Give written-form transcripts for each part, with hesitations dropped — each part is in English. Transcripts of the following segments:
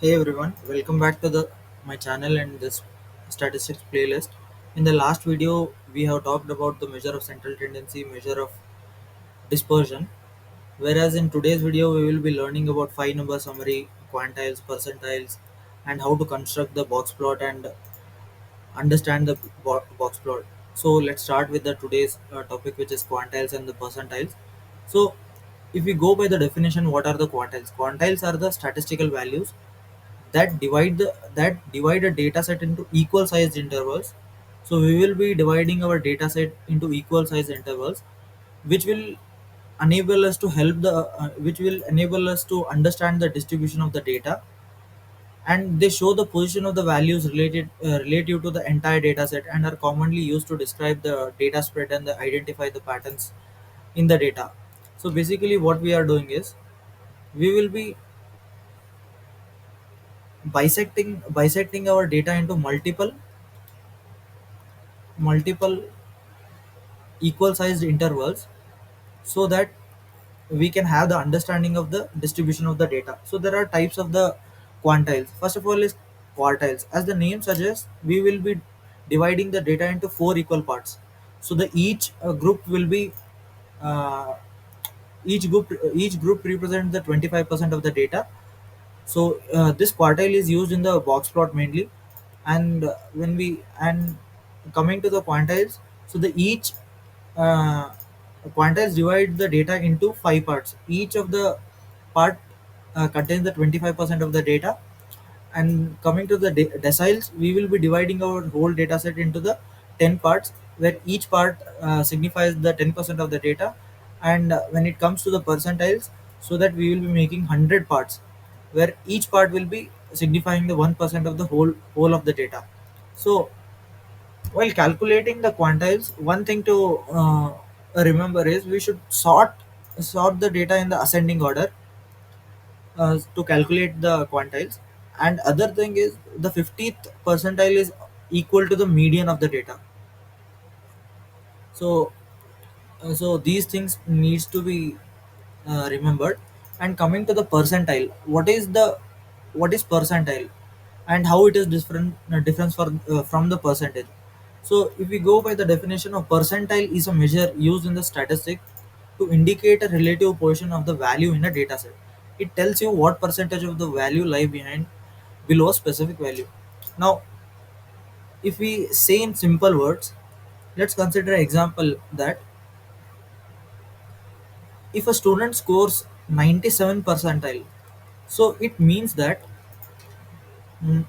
Hey everyone, welcome back to the my channel and this statistics playlist. In the last video, we have talked about the measure of central tendency, measure of dispersion. Whereas in today's video, we will be learning about five number summary, quantiles, percentiles, and how to construct the box plot and understand the box plot. So let's start with the today's topic, which is quantiles and the percentiles. So if we go by the definition, what are the quantiles? Quantiles are the statistical values that divide a data set into equal sized intervals. So we will be dividing our data set into equal sized intervals, which will enable us to which will enable us to understand the distribution of the data, and they show the position of the values relative to the entire data set and are commonly used to describe the data spread and identify the patterns in the data. So basically what we are doing is we will be bisecting our data into multiple equal sized intervals, so that we can have the understanding of the distribution of the data. So there are types of the quantiles. First of all is quartiles. As the name suggests, we will be dividing the data into four equal parts. So the group will be uh, each group represents the 25% of the data. So this quartile is used in the box plot mainly, and when we and coming to the quantiles, so the each uh, quantiles divide the data into five parts. Each of the part contains the 25% of the data, and coming to the deciles, we will be dividing our whole data set into the 10 parts, where each part signifies the 10% of the data. And when it comes to the percentiles, so that we will be making 100 parts, where each part will be signifying the 1% of the whole of the data. So while calculating the quantiles, one thing to remember is we should sort the data in the ascending order to calculate the quantiles. And other thing is the 50th percentile is equal to the median of the data. So so these things needs to be remembered. And coming to the percentile, what is percentile and how it is difference from the percentage. So if we go by the definition of percentile, is a measure used in the statistic to indicate a relative portion of the value in a data set. It tells you what percentage of the value lie below a specific value. Now if we say in simple words, let's consider an example that if a student scores 97 percentile, so it means that mm,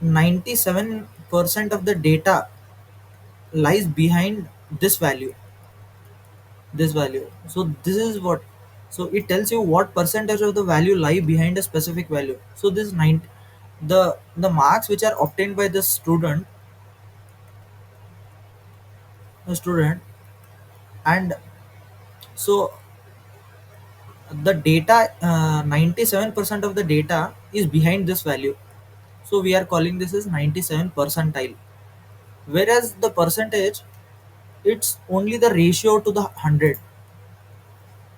97% of the data lies behind this value. So this is what, so it tells you what percentage of the value lie behind a specific value. So this 90, the marks which are obtained by the student, and so the data, 97% of the data is behind this value. So we are calling this as 97 percentile. Whereas the percentage, it's only the ratio to the 100.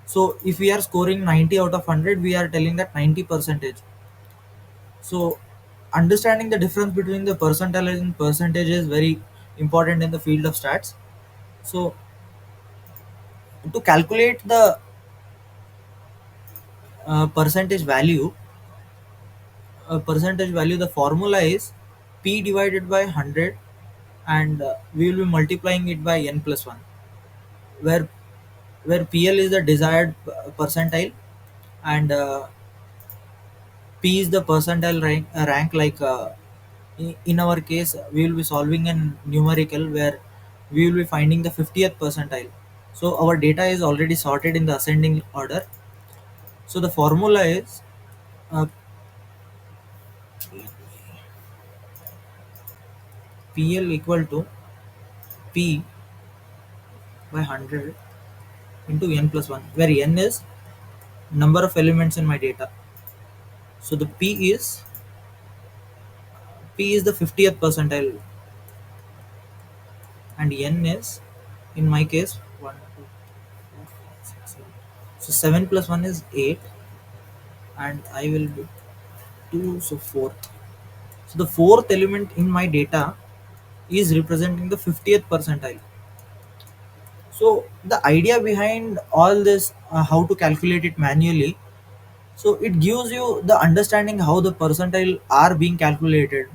So if we are scoring 90 out of 100, we are telling that 90 percentage. So understanding the difference between the percentile and percentage is very important in the field of stats. So to calculate the percentage value, the formula is p divided by 100, and we will be multiplying it by n plus 1, where PL is the desired percentile, and P is the percentile rank like in our case we will be solving a numerical where we will be finding the 50th percentile. So our data is already sorted in the ascending order. So the formula is uh, PL equal to P by 100 into n plus 1, where n is number of elements in my data. So the P is the 50th percentile, and n is, in my case, 1 2 3 4 5 6 7. So 7 plus 1 is 8, and I will be 2, so fourth. So the fourth element in my data is representing the 50th percentile. So the idea behind all this, how to calculate it manually, so it gives you the understanding how the percentile are being calculated.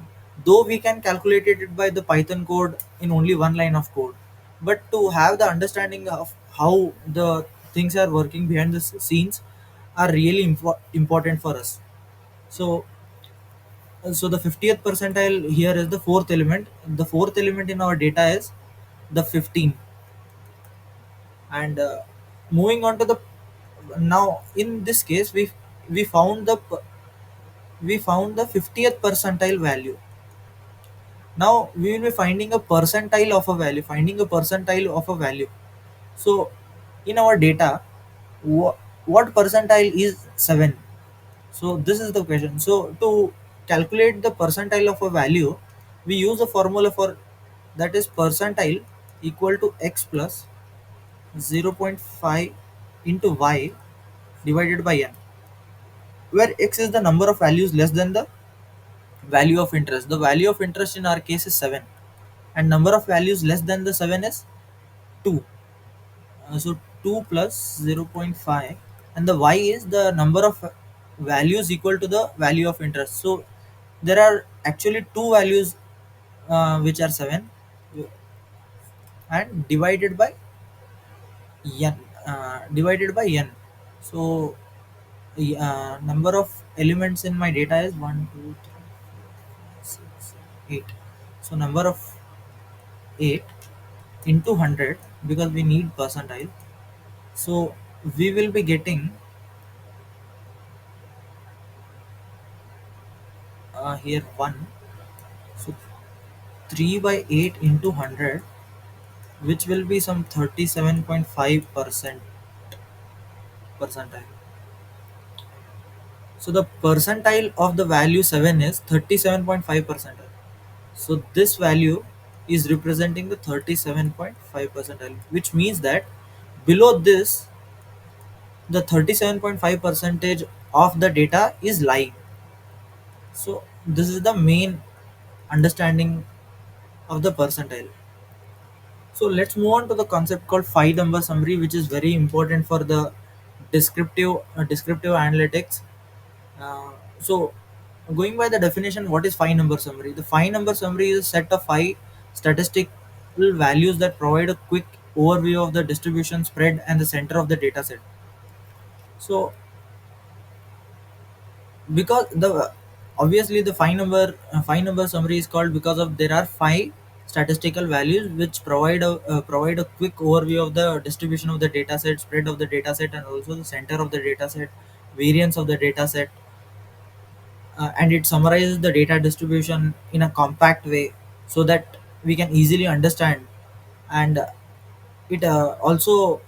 Though we can calculate it by the Python code in only one line of code, but to have the understanding of how the things are working behind the scenes are really important for us. So, so the 50th percentile here is the fourth element. The fourth element in our data is the 15. And moving on to the, now in this case we found the we found the 50th percentile value. Now we will be finding a percentile of a value, finding a percentile of a value. So in our data, what percentile is 7? So this is the question. So to calculate the percentile of a value, we use a formula for that is percentile equal to x plus 0.5 into y divided by n, where x is the number of values less than the value of interest. The value of interest in our case is 7, and number of values less than the 7 is 2. So 2 plus 0.5, and the y is the number of values equal to the value of interest. So there are actually two values which are 7 and n divided by n. So number of elements in my data is 1, 2, 3, 6, 8. So number of 8 into 100, because we need percentile. So we will be getting here 1. So 3 by 8 into 100, which will be some 37.5% percentile. So the percentile of the value 7 is 37.5 percentile. So this value is representing the 37.5 percentile, which means that below this, the 37.5 percentage of the data is lying. So this is the main understanding of the percentile. So let's move on to the concept called phi number summary, which is very important for the descriptive analytics. So going by the definition, what is phi number summary? The phi number summary is a set of phi statistical values that provide a quick overview of the distribution, spread, and the center of the data set. So because the obviously the phi number summary is called because of there are phi statistical values which provide a quick overview of the distribution of the data set, spread of the data set, and also the center of the data set, variance of the data set, and it summarizes the data distribution in a compact way so that we can easily understand. And it also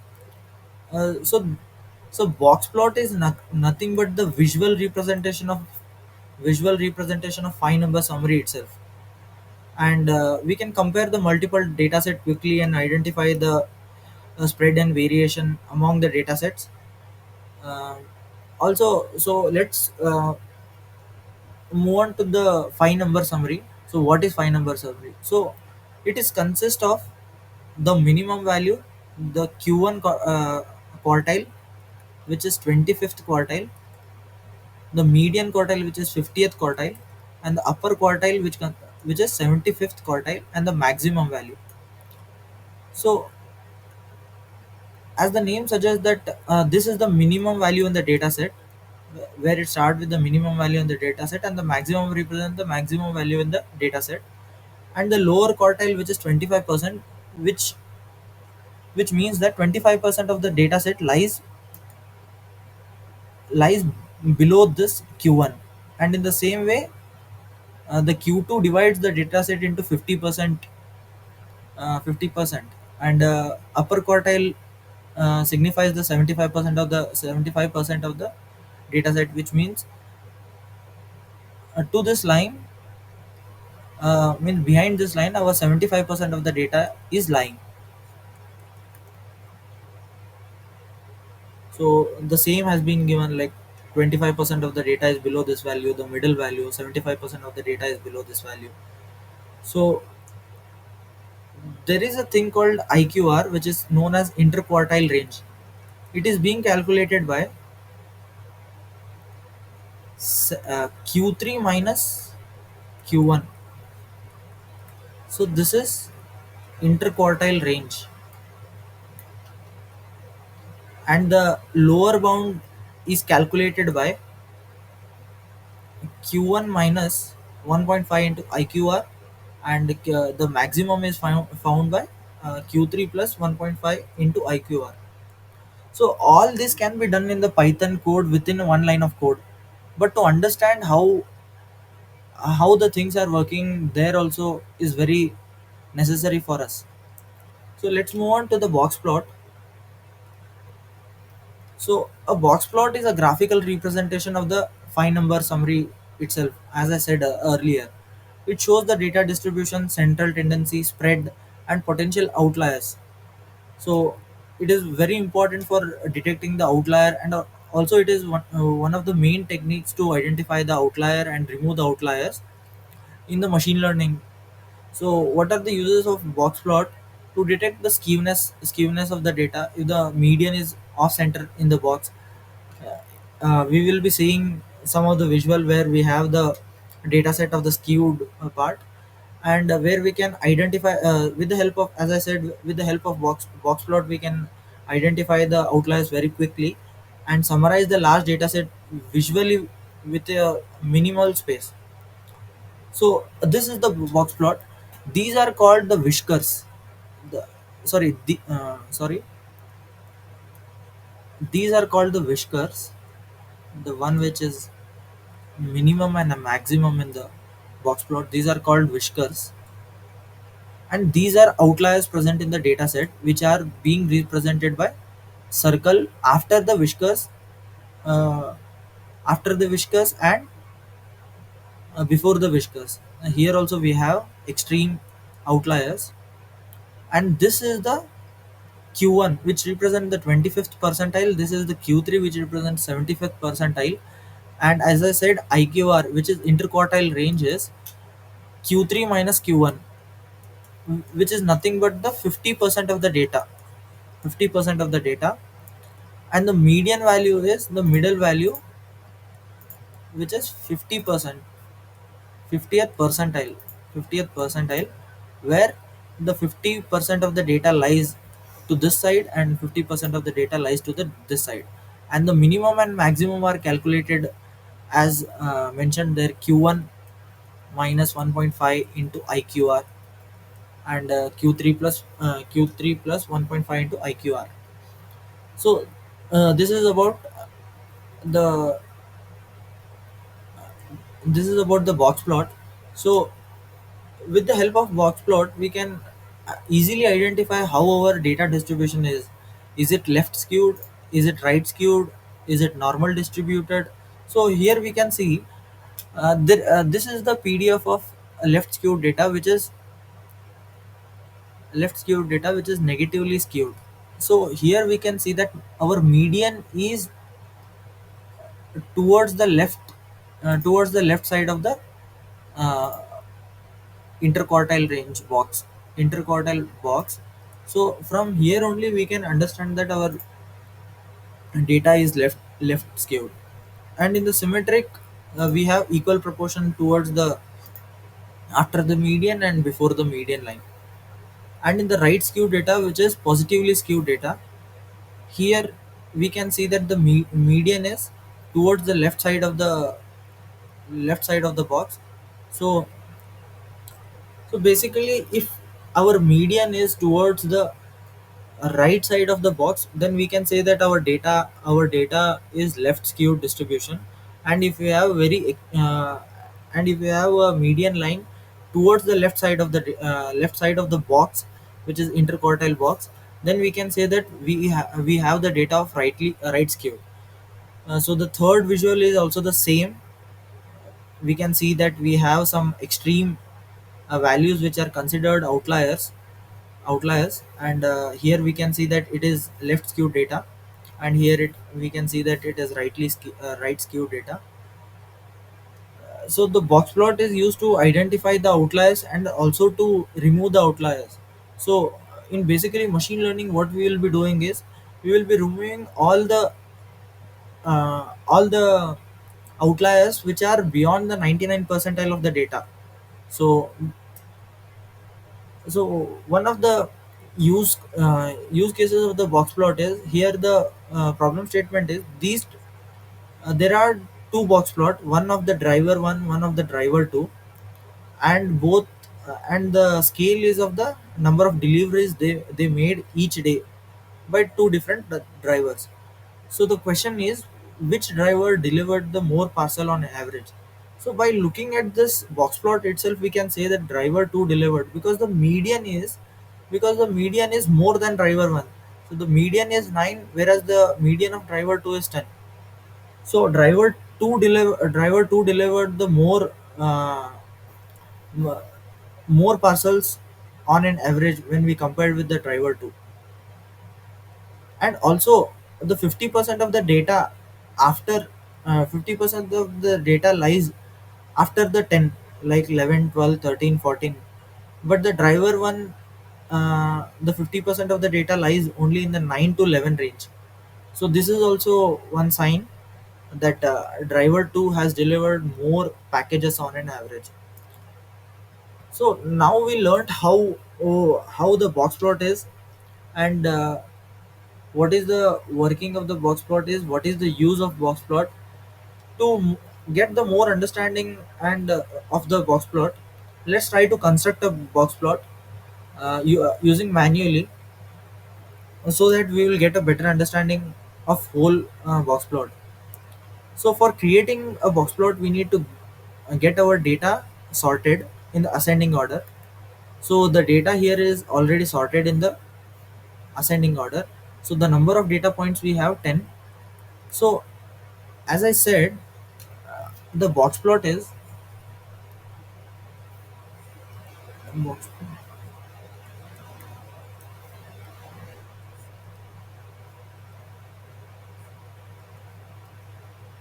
so box plot is nothing but the visual representation of phi number summary itself. And we can compare the multiple data set quickly and identify the spread and variation among the data sets. uh, Also, so let's move on to the phi number summary. So what is phi number summary? So it is consist of the minimum value, the q1 quartile, which is 25th quartile, the median quartile, which is 50th quartile, and the upper quartile, which is 75th quartile, and the maximum value. So as the name suggests that this is the minimum value in the data set, where it starts with the minimum value in the data set, and the maximum represents the maximum value in the data set, and the lower quartile, which is 25%, which means that 25% of the data set lies below this q1. And in the same way, the q2 divides the data set into 50%, 50%, and upper quartile signifies the 75% of the data set, which means to this line, means behind this line our 75% of the data is lying. So the same has been given, like 25% of the data is below this value, the middle value 75% of the data is below this value. So there is a thing called IQR, which is known as interquartile range. It is being calculated by Q3 minus Q1. So this is interquartile range, and the lower bound is calculated by Q1 minus 1.5 into IQR, and the maximum is found by Q3 plus 1.5 into IQR. So all this can be done in the Python code within one line of code. But to understand how the things are working there also is very necessary for us. So let's move on to the box plot. So a box plot is a graphical representation of the five number summary itself. As I said earlier, it shows the data distribution, central tendency, spread, and potential outliers. So it is very important for detecting the outlier, and also it is one of the main techniques to identify the outlier and remove the outliers in the machine learning. So what are the uses of box plot? To detect the skewness of the data. If the median is off center in the box, we will be seeing some of the visual where we have the data set of the skewed part, and where we can identify with the help of, as I said, with the help of box plot, we can identify the outliers very quickly and summarize the large data set visually with a minimal space. So this is the box plot. These are called the whiskers. The, sorry, these are called the whiskers. The one which is minimum and a maximum in the box plot. These are called whiskers, and these are outliers present in the data set, which are being represented by circle uh, after the whiskers, and before the whiskers. Here also we have extreme outliers, and this is the Q1, which represent the 25th percentile. This is the Q3, which represents 75th percentile. And as I said, IQR, which is interquartile range, is Q3 minus Q1, which is nothing but the 50% of the data. 50% of the data. And the median value is the middle value, which is 50%. 50th percentile. 50th percentile, where the 50% of the data lies to this side and 50% of the data lies to the this side, and the minimum and maximum are calculated as mentioned there, Q1 minus 1.5 into IQR, and Q3 plus 1.5 into IQR. So this is about the the box plot. So with the help of box plot, we can easily identify how our data distribution is. Is it left skewed? Is it right skewed? Is it normal distributed? So here we can see this is the PDF of left skewed data which is negatively skewed. So here we can see that our median is towards the left towards the left side of the uh, interquartile range box, interquartile box. So from here only we can understand that our data is left skewed. And in the symmetric, we have equal proportion towards the after the median and before the median line. And in the right skewed data, which is positively skewed data, here we can see that the median is towards the left side of the box. So basically, if our median is towards the right side of the box, then we can say that our data is left skewed distribution. And if we have a median line towards the left side of the box, which is interquartile box, then we can say that we have the data of right skewed. So the third visual is also the same. We can see that we have some extreme values which are considered outliers, and here we can see that it is left skewed data. and here it we can see that it is right skewed data. So the box plot is used to identify the outliers and also to remove the outliers. So in basically machine learning, what we will be doing is we will be removing all the outliers which are beyond the 99 percentile of the data. So so one of the use cases of the box plot is here the problem statement is these there are two box plot, one of the driver one of the driver two, and both and the scale is of the number of deliveries they made each day by two different drivers. So the question is, which driver delivered the more parcel on average? So by looking at this box plot itself, we can say that driver 2 delivered because the median is more than driver 1. So the median is 9, whereas the median of driver 2 is 10. So driver 2 delivered the m- more parcels on an average when we compared with the driver 2. And also the 50% of the data after 50% of the data lies after the 10, like 11, 12, 13, 14. But the driver one, the 50% of the data lies only in the 9 to 11 range. So this is also one sign that driver 2 has delivered more packages on an average. So now we learned how the box plot is, and what is the working of the box plot is, what is the use of box plot. To get the more understanding and of the box plot, let's try to construct a box plot using manually, so that we will get a better understanding of whole box plot. So for creating a box plot, we need to get our data sorted in the ascending order. So the data here is already sorted in the ascending order. So the number of data points we have 10. So as I said, the box plot is box.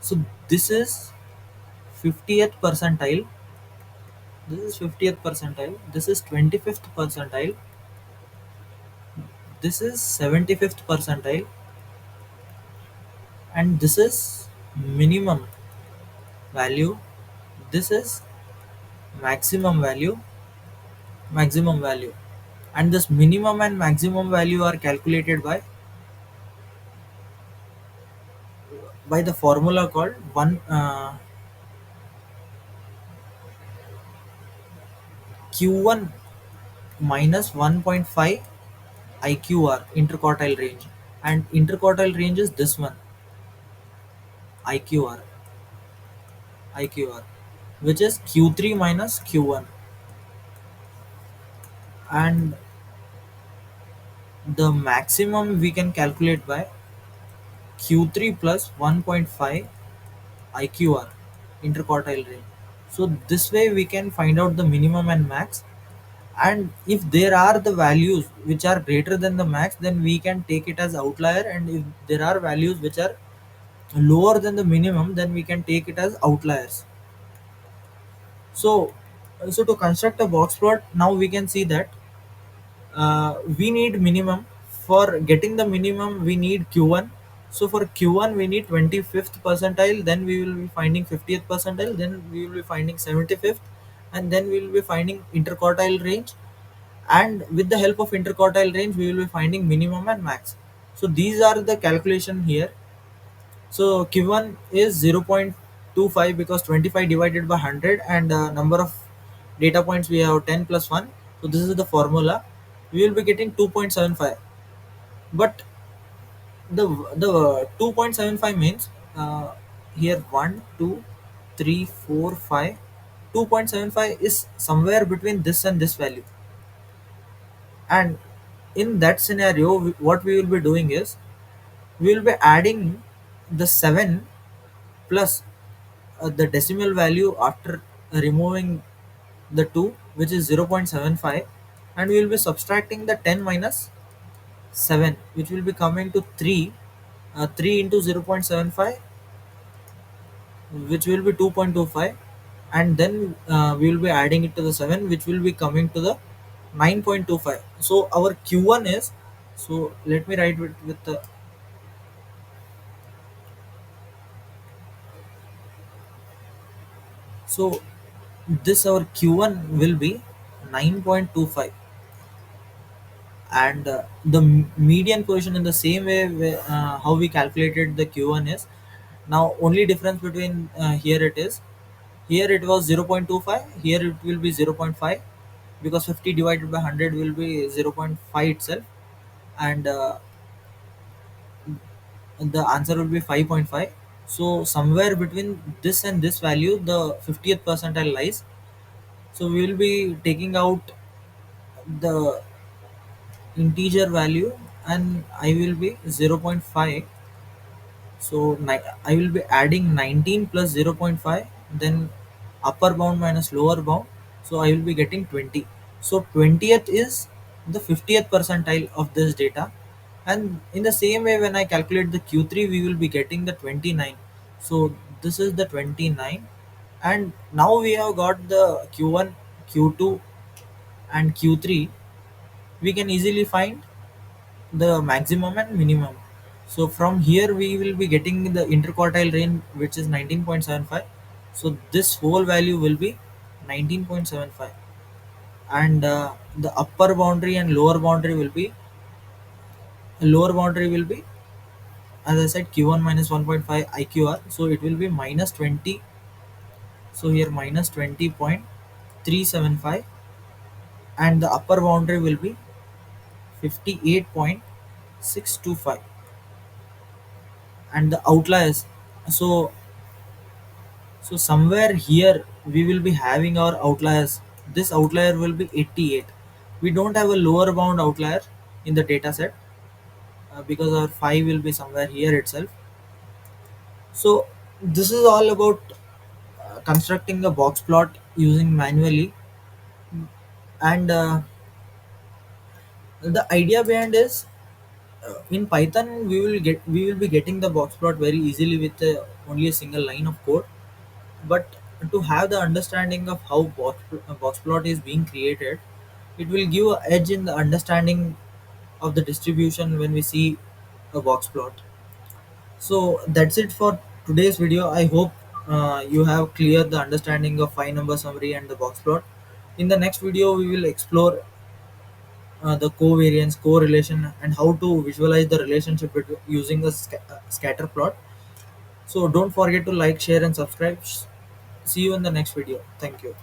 So this is 50th percentile, this is 50th percentile, this is 25th percentile, this is 75th percentile, and this is minimum value, this is maximum value, maximum value. And this minimum and maximum value are calculated by the formula called 1 q1 minus 1.5 IQR, interquartile range, and interquartile range is this one, IQR, IQR, which is Q3 minus Q1, and the maximum we can calculate by Q3 plus 1.5 IQR, interquartile range. So this way we can find out the minimum and max, and if there are the values which are greater than the max, then we can take it as outlier, and if there are values which are lower than the minimum, then we can take it as outliers. So to construct a box plot, now we can see that we need minimum. For getting the minimum, we need q1. So for q1 we need 25th percentile, then we will be finding 50th percentile, then we will be finding 75th, and then we will be finding interquartile range, and with the help of interquartile range we will be finding minimum and max. So these are the calculation here. So Q1 is 0.25 because 25 divided by 100, and number of data points we have 10 plus 1. So this is the formula. We will be getting 2.75. But the 2.75 means here 1, 2, 3, 4, 5. 2.75 is somewhere between this and this value. And in that scenario, what we will be doing is we will be adding the 7 plus the decimal value after removing the 2, which is 0.75, and we will be subtracting the 10 minus 7, which will be coming to 3, 3 into 0.75, which will be 2.25, and then we will be adding it to the 7, which will be coming to the 9.25. So our q1 is, so let me write with the, so this our q1 will be 9.25, and the median position in the same way how we calculated the q1 is, now only difference between here it is, here it was 0.25, here it will be 0.5, because 50 divided by 100 will be 0.5 itself, and the answer will be 5.5. So somewhere between this and this value the 50th percentile lies. So we will be taking out the integer value, and I will be 0.5. So I will be adding 19 plus 0.5, then upper bound minus lower bound. So I will be getting 20. So 20th is the 50th percentile of this data. And in the same way, when I calculate the Q3, we will be getting the 29. So this is the 29. And now we have got the Q1, Q2, and Q3. We can easily find the maximum and minimum. So from here we will be getting the interquartile range, which is 19.75. So this whole value will be 19.75, and the upper boundary and lower boundary will be, as I said, q1 minus 1.5 iqr. So it will be minus 20. So here minus 20.375, and the upper boundary will be 58.625, and the outliers. So So somewhere here we will be having our outliers. This outlier will be 88. We don't have a lower bound outlier in the data set, because our 5 will be somewhere here itself. So this is all about constructing the box plot using manually, and the idea behind is, in Python we will be getting the box plot very easily with only a single line of code. But to have the understanding of how box plot is being created, it will give a edge in the understanding of the distribution when we see a box plot. So that's it for today's video. I hope you have cleared the understanding of 5 number summary and the box plot. In the next video we will explore the covariance, correlation, and how to visualize the relationship using a scatter plot. So don't forget to like, share, and subscribe. See you in the next video. Thank you.